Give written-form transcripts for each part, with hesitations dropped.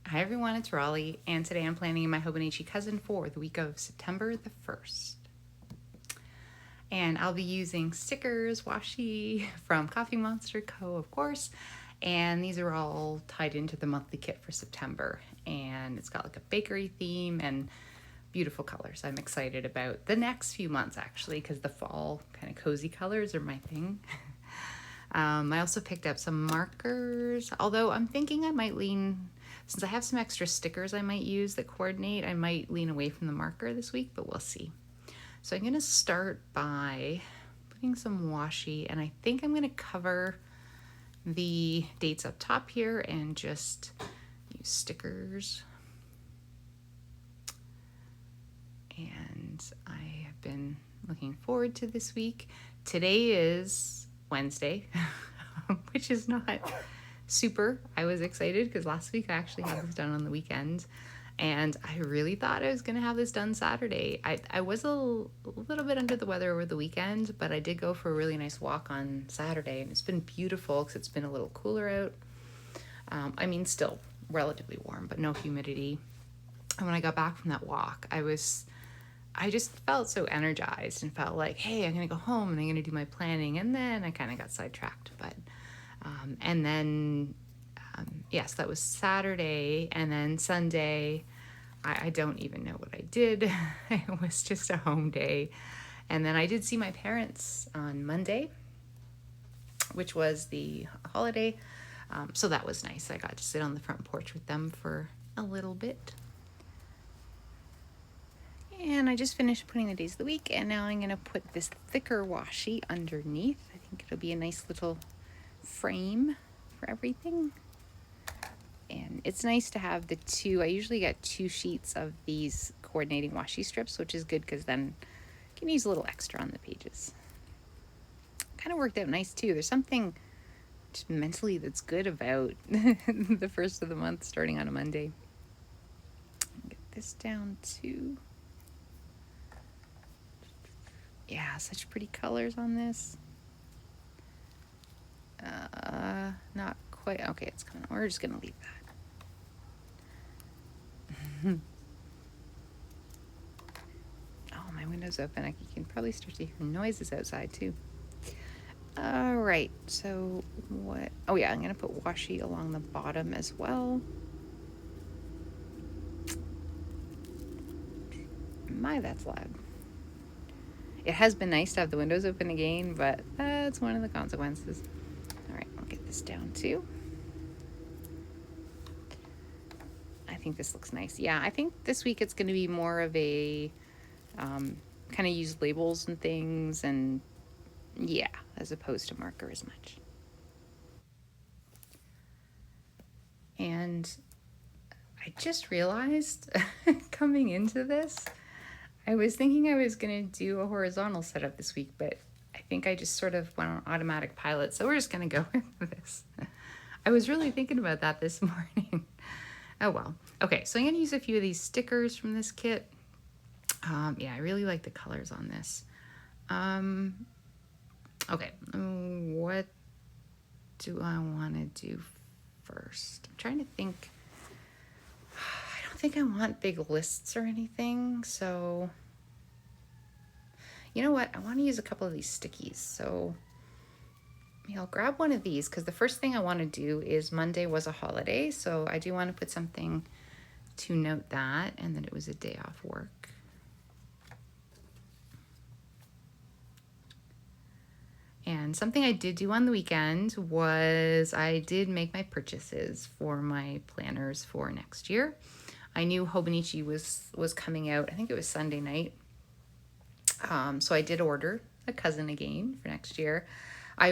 Hi everyone, it's Raleigh, and today I'm planning my Hobonichi Cousin for the week of September the 1st. And I'll be using stickers, washi from Coffee Monster Co., of course, and these are all tied into the monthly kit for September. And it's got like a bakery theme and beautiful colors. I'm excited about the next few months actually, because the fall kind of cozy colors are my thing. I also picked up some markers, although I'm thinking I might lean, since I have some extra stickers I might use that coordinate, I might lean away from the marker this week, but we'll see. So I'm going to start by putting some washi, and I think I'm going to cover the dates up top here and just use stickers. And I have been looking forward to this week. Today is Wednesday, which is not super. I was excited because last week I actually had this done on the weekend, and I really thought I was going to have this done Saturday. I was a little bit under the weather over the weekend, but I did go for a really nice walk on Saturday, and it's been beautiful because it's been a little cooler out. Still relatively warm, but no humidity. And when I got back from that walk, I just felt so energized and felt like, hey, I'm going to go home and I'm going to do my planning. And then I kind of got sidetracked. Yes, that was Saturday. And then Sunday, I don't even know what I did. It was just a home day. And then I did see my parents on Monday, which was the holiday. So that was nice. I got to sit on the front porch with them for a little bit. And I just finished putting the days of the week, and now I'm going to put this thicker washi underneath. I think it'll be a nice little frame for everything. And it's nice to have the two. I usually get 2 sheets of these coordinating washi strips, which is good because then you can use a little extra on the pages. Kind of worked out nice too. There's something just mentally that's good about the first of the month starting on a Monday. Get this down too. Yeah, such pretty colors on this. Not quite. Okay, it's coming. We're just gonna leave that. Oh, my window's open. You can probably start to hear noises outside too. All right, so what? Oh yeah, I'm gonna put washi along the bottom as well. My, that's loud. It has been nice to have the windows open again, but that's one of the consequences. All right, I'll get this down too. I think this looks nice. Yeah, I think this week it's going to be more of a kind of use labels and things, and yeah, as opposed to marker as much. And I just realized coming into this, I was thinking I was going to do a horizontal setup this week, but I think I just sort of went on automatic pilot, so we're just going to go with this. I was really thinking about that this morning. Oh well. Okay, so I'm going to use a few of these stickers from this kit. Yeah, I really like the colors on this. Okay, what do I want to do first? I'm trying to think. I don't think I want big lists or anything, so you know what? I want to use a couple of these stickies, so I'll grab one of these because the first thing I want to do is Monday was a holiday, so I do want to put something to note that and that it was a day off work. And something I did do on the weekend was I did make my purchases for my planners for next year. I knew Hobonichi was coming out. I think it was Sunday night. So I did order a cousin again for next year. I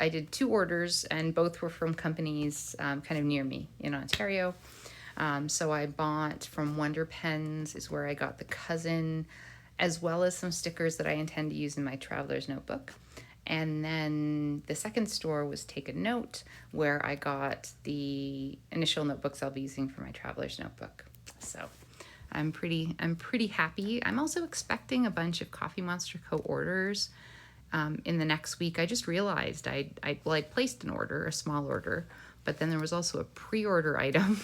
did 2 orders, and both were from companies kind of near me in Ontario. So I bought from Wonder Pens is where I got the cousin, as well as some stickers that I intend to use in my traveler's notebook. And then the second store was Take a Note, where I got the initial notebooks I'll be using for my traveler's notebook. So I'm pretty happy. I'm also expecting a bunch of Coffee Monster Co. orders in the next week. I just realized I placed an order, a small order, but then there was also a pre-order item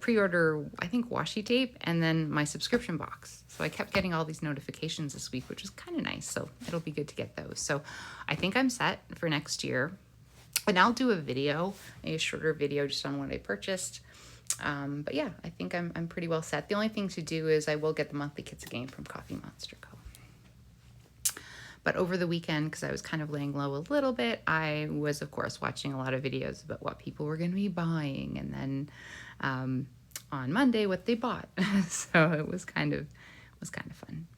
pre-order, I think, washi tape and then my subscription box. So I kept getting all these notifications this week, which is kind of nice. So it'll be good to get those. So I think I'm set for next year. And I'll do a video, a shorter video just on what I purchased. But yeah, I think I'm pretty well set. The only thing to do is I will get the monthly kits again from Coffee Monster Co. But over the weekend, because I was kind of laying low a little bit, I was, of course, watching a lot of videos about what people were going to be buying. And then on Monday, what they bought. So it was kind of fun.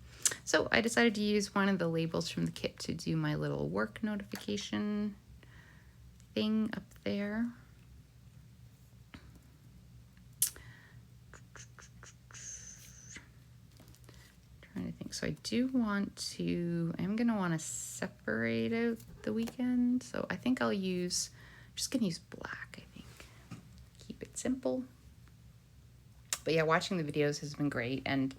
So I decided to use one of the labels from the kit to do my little work notification thing up there. Trying to think. So I do want to, I'm going to want to separate out the weekend. So I think I'm just going to use black, I think. Keep it simple. But yeah, watching the videos has been great. And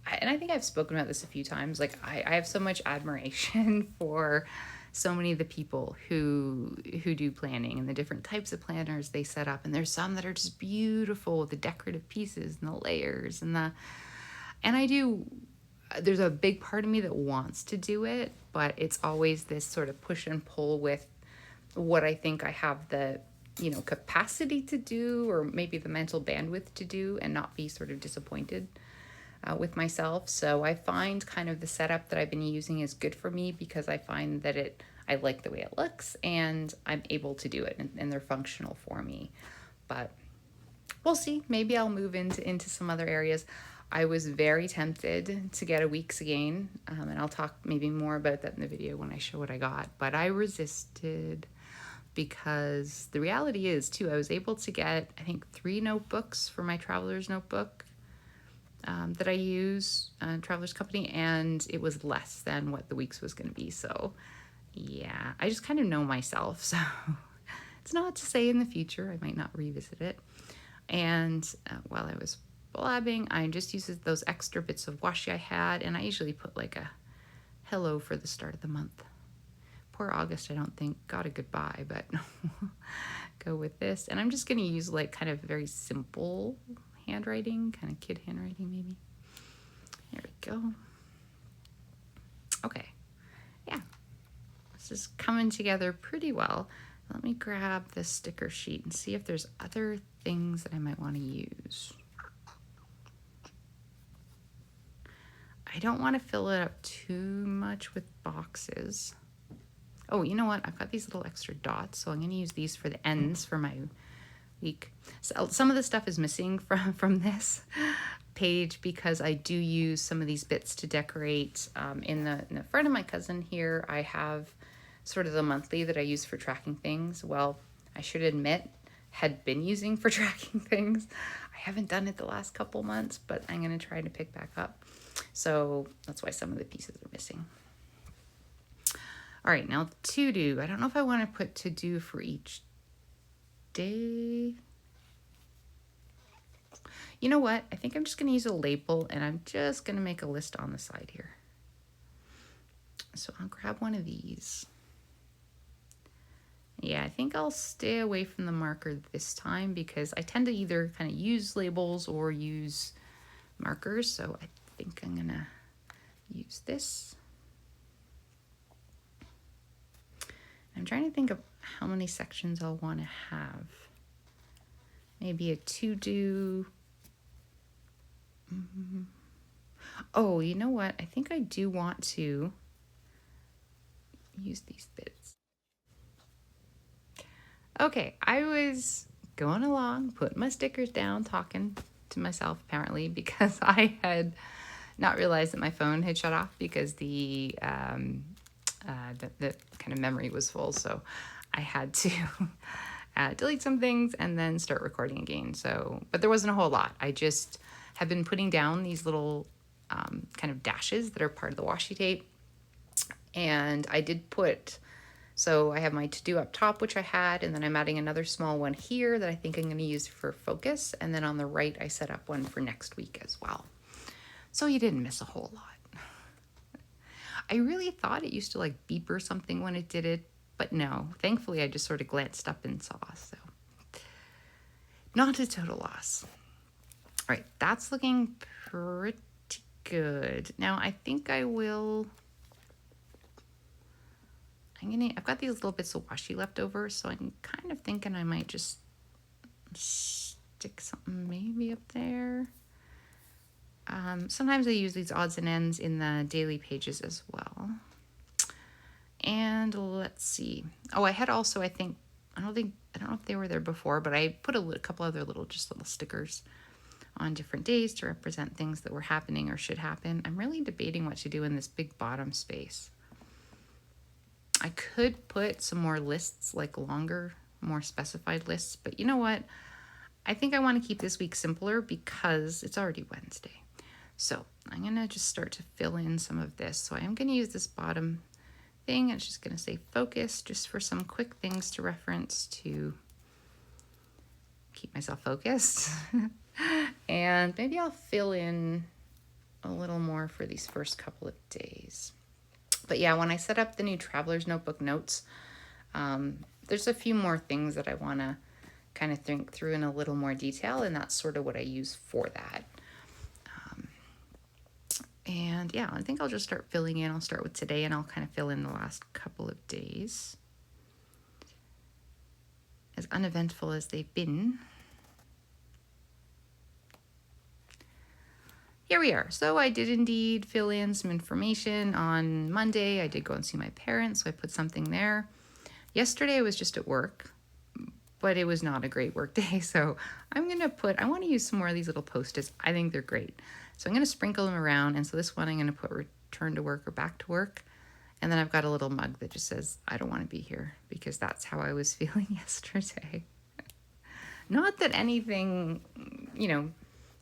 I think I've spoken about this a few times. Like I have so much admiration for so many of the people who do planning and the different types of planners they set up. And there's some that are just beautiful with the decorative pieces and the layers and there's a big part of me that wants to do it, but it's always this sort of push and pull with what I think I have the, capacity to do, or maybe the mental bandwidth to do, and not be sort of disappointed with myself. So I find kind of the setup that I've been using is good for me because I find that I like the way it looks and I'm able to do it and they're functional for me. But we'll see. Maybe I'll move into some other areas. I was very tempted to get a week's again, and I'll talk maybe more about that in the video when I show what I got. But I resisted because the reality is, too, I was able to get, I think, 3 notebooks for my Traveler's Notebook that I use, Traveler's Company, and it was less than what the week's was going to be. So, yeah, I just kind of know myself. So it's not to say in the future I might not revisit it. And while I was blabbing, I just used those extra bits of washi I had, and I usually put like a hello for the start of the month. Poor August, I don't think, got a goodbye, but go with this. And I'm just going to use like kind of very simple handwriting, kind of kid handwriting maybe. There we go. Okay, yeah, this is coming together pretty well. Let me grab this sticker sheet and see if there's other things that I might want to use. I don't want to fill it up too much with boxes. Oh, you know what? I've got these little extra dots, so I'm going to use these for the ends for my week. So some of the stuff is missing from this page because I do use some of these bits to decorate. In the front of my cousin here, I have sort of the monthly that I use for tracking things. Well, I should admit, had been using for tracking things. I haven't done it the last couple months, but I'm going to try to pick back up. So that's why some of the pieces are missing. All right, now to do. I don't know if I want to put to do for each day. You know what? I think I'm just going to use a label and I'm just going to make a list on the side here. So I'll grab one of these. Yeah, I think I'll stay away from the marker this time because I tend to either kind of use labels or use markers. So I think I'm going to use this. I'm trying to think of how many sections I'll want to have. Maybe a to-do. Oh, you know what? I think I do want to use these bits. Okay, I was going along, putting my stickers down, talking to myself apparently because I had not realized that my phone had shut off because the kind of memory was full. So I had to delete some things and then start recording again. So, but there wasn't a whole lot. I just have been putting down these little kind of dashes that are part of the washi tape. And I did put, so I have my to-do up top, which I had, and then I'm adding another small one here that I think I'm going to use for focus. And then on the right, I set up one for next week as well. So you didn't miss a whole lot. I really thought it used to like beep or something when it did it, but no. Thankfully, I just sort of glanced up and saw. So Not a total loss. All right, that's looking pretty good. Now I think I've got these little bits of washi left over, so I'm kind of thinking I might just stick something maybe up there. Sometimes I use these odds and ends in the daily pages as well. And let's see. Oh, I had also, I don't know if they were there before, but I put a couple other little stickers on different days to represent things that were happening or should happen. I'm really debating what to do in this big bottom space. I could put some more lists, like longer, more specified lists, but you know what? I think I want to keep this week simpler because it's already Wednesday. So I'm going to just start to fill in some of this. So I am going to use this bottom thing. It's just going to say focus, just for some quick things to reference to keep myself focused. And maybe I'll fill in a little more for these first couple of days. But yeah, when I set up the new Traveler's Notebook notes, there's a few more things that I want to kind of think through in a little more detail, and that's sort of what I use for that. And yeah, I think I'll just start filling in. I'll start with today, and I'll kind of fill in the last couple of days. As uneventful as they've been. Here we are. So I did indeed fill in some information on Monday. I did go and see my parents, so I put something there. Yesterday I was just at work, but it was not a great work day. So I want to use some more of these little Post-its. I think they're great. So I'm going to sprinkle them around. And so this one I'm going to put return to work or back to work. And then I've got a little mug that just says, I don't want to be here, because that's how I was feeling yesterday. Not that anything,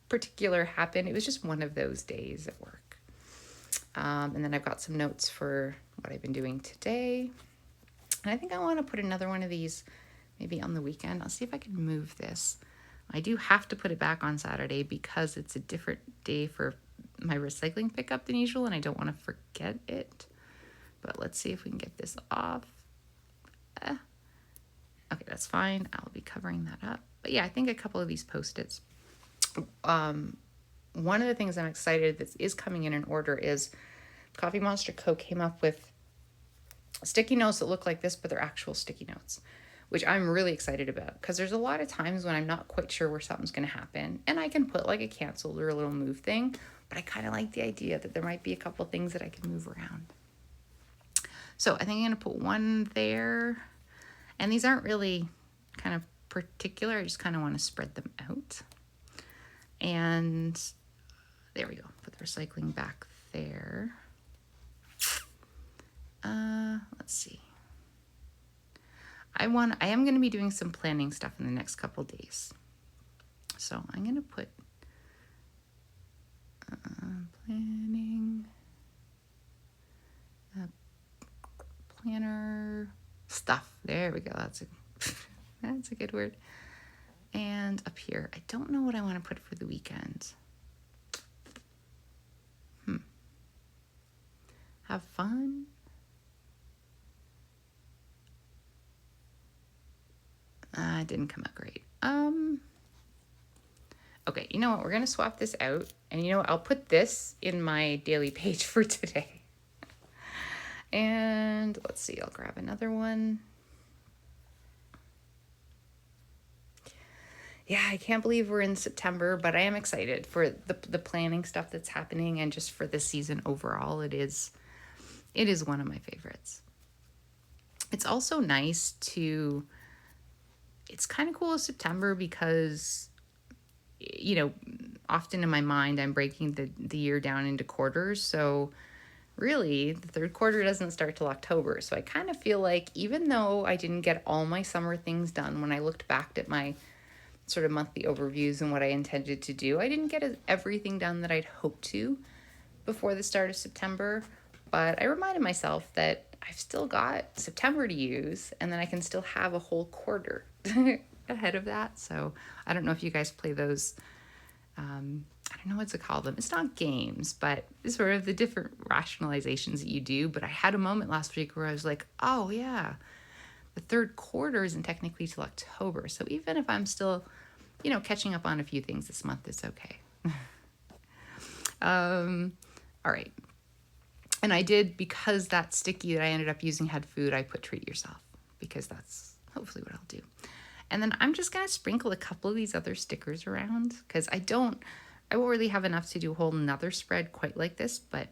particular happened. It was just one of those days at work. And then I've got some notes for what I've been doing today. And I think I want to put another one of these maybe on the weekend. I'll see if I can move this. I do have to put it back on Saturday because it's a different day for my recycling pickup than usual, and I don't want to forget it. But let's see if we can get this off. Okay, that's fine. I'll be covering that up. But yeah, I think a couple of these Post-its. One of the things I'm excited that is coming in order is Coffee Monster Co. came up with sticky notes that look like this, but they're actual sticky notes, which I'm really excited about, because there's a lot of times when I'm not quite sure where something's going to happen, and I can put like a canceled or a little move thing, but I kind of like the idea that there might be a couple things that I can move around. So I think I'm going to put one there, and these aren't really kind of particular. I just kind of want to spread them out. And there we go. Put the recycling back there. Let's see. I am going to be doing some planning stuff in the next couple days. So I'm going to put planning, planner stuff. There we go. That's a good word. And up here, I don't know what I want to put for the weekend. Have fun. It didn't come out great. Okay, you know what? We're going to swap this out. And you know what? I'll put this in my daily page for today. And let's see. I'll grab another one. Yeah, I can't believe we're in September, but I am excited for the planning stuff that's happening, and just for this season overall. It is one of my favorites. It's also nice it's kind of cool in September because, often in my mind I'm breaking the year down into quarters. So really the third quarter doesn't start till October. So I kind of feel like, even though I didn't get all my summer things done, when I looked back at my sort of monthly overviews and what I intended to do, I didn't get everything done that I'd hoped to before the start of September. But I reminded myself that I've still got September to use, and then I can still have a whole quarter ahead of that. So I don't know if you guys play those, I don't know what to call them. It's not games, but it's sort of the different rationalizations that you do. But I had a moment last week where I was like, oh yeah, the third quarter isn't technically till October. So even if I'm still you know, catching up on a few things this month is okay. All right. And I did, because that sticky that I ended up using had food, I put treat yourself, because that's hopefully what I'll do. And then I'm just going to sprinkle a couple of these other stickers around, because I won't really have enough to do a whole nother spread quite like this, but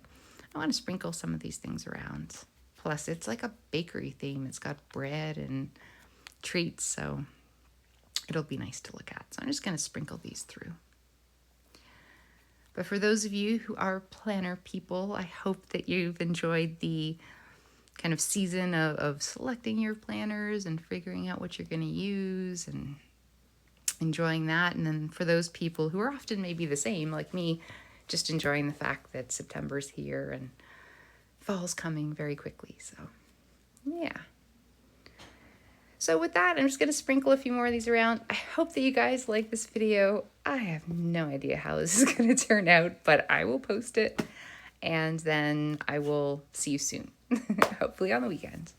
I want to sprinkle some of these things around. Plus, it's like a bakery theme. It's got bread and treats, so it'll be nice to look at. So I'm just going to sprinkle these through. But for those of you who are planner people, I hope that you've enjoyed the kind of season of selecting your planners and figuring out what you're going to use and enjoying that. And then for those people who are often maybe the same, like me, just enjoying the fact that September's here and fall's coming very quickly. So, yeah. So with that, I'm just going to sprinkle a few more of these around. I hope that you guys like this video. I have no idea how this is going to turn out, but I will post it. And then I will see you soon, hopefully on the weekend.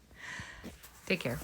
Take care.